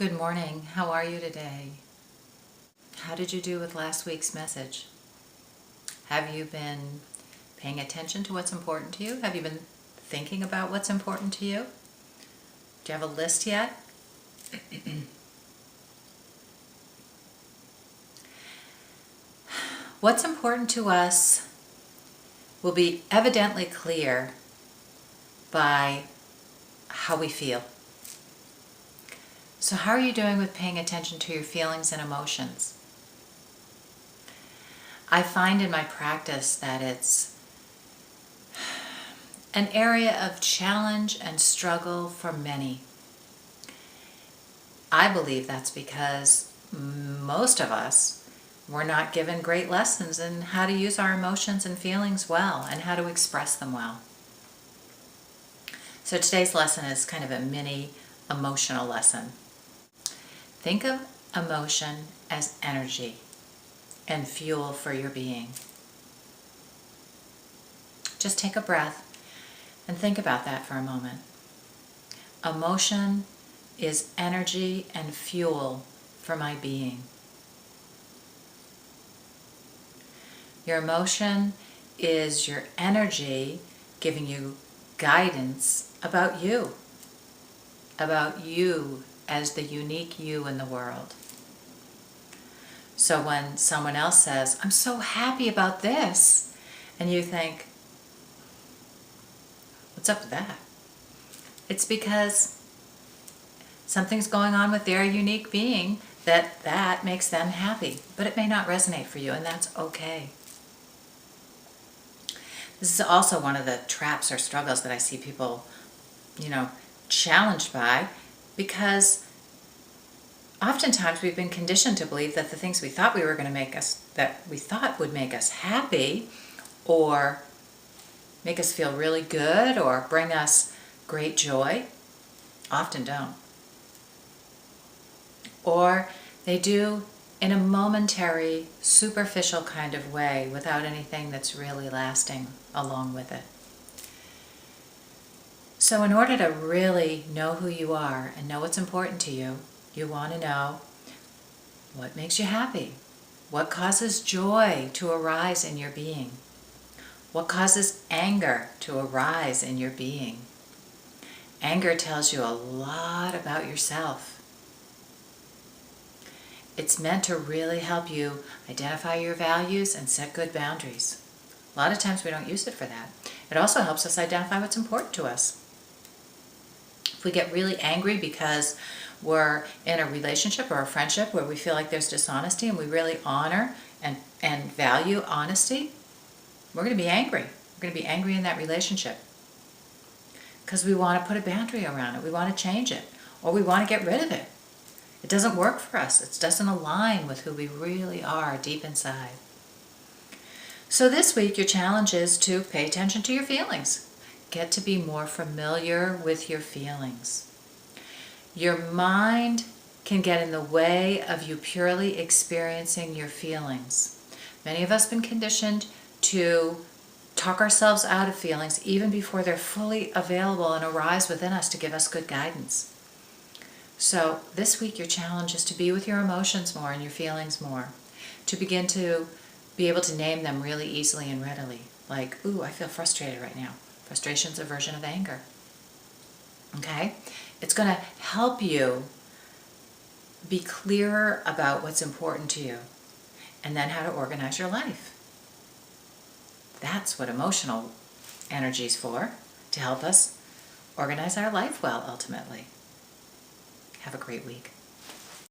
Good morning. How are you today? How did you do with last week's message? Have you been paying attention to what's important to you? Have you been thinking about what's important to you? Do you have a list yet? What's important to us will be evidently clear by how we feel. So how are you doing with paying attention to your feelings and emotions? I find in my practice that it's an area of challenge and struggle for many. I believe that's because most of us were not given great lessons in how to use our emotions and feelings well and how to express them well. So today's lesson is kind of a mini emotional lesson. Think of emotion as energy and fuel for your being. Just take a breath and think about that for a moment. Emotion is energy and fuel for my being. Your emotion is your energy giving you guidance about you as the unique you in the world. So when someone else says, "I'm so happy about this," and you think, what's up with that? It's because something's going on with their unique being that makes them happy, but it may not resonate for you, and that's okay. This is also one of the traps or struggles that I see people, challenged by, because oftentimes we've been conditioned to believe that the things we thought would make us happy or make us feel really good or bring us great joy often don't. Or they do in a momentary, superficial kind of way without anything that's really lasting along with it. So in order to really know who you are and know what's important to you, you want to know what makes you happy, what causes joy to arise in your being, what causes anger to arise in your being. Anger tells you a lot about yourself. It's meant to really help you identify your values and set good boundaries. A lot of times we don't use it for that. It also helps us identify what's important to us. If we get really angry because we're in a relationship or a friendship where we feel like there's dishonesty and we really honor and value honesty, we're going to be angry. We're going to be angry in that relationship because we want to put a boundary around it. We want to change it, or we want to get rid of it. It doesn't work for us. It doesn't align with who we really are deep inside. So this week, your challenge is to pay attention to your feelings. Get to be more familiar with your feelings. Your mind can get in the way of you purely experiencing your feelings. Many of us have been conditioned to talk ourselves out of feelings even before they're fully available and arise within us to give us good guidance. So this week your challenge is to be with your emotions more and your feelings more, to begin to be able to name them really easily and readily. Like, ooh, I feel frustrated right now. Frustration's a version of anger. Okay? It's going to help you be clearer about what's important to you and then how to organize your life. That's what emotional energy is for, to help us organize our life well, ultimately. Have a great week.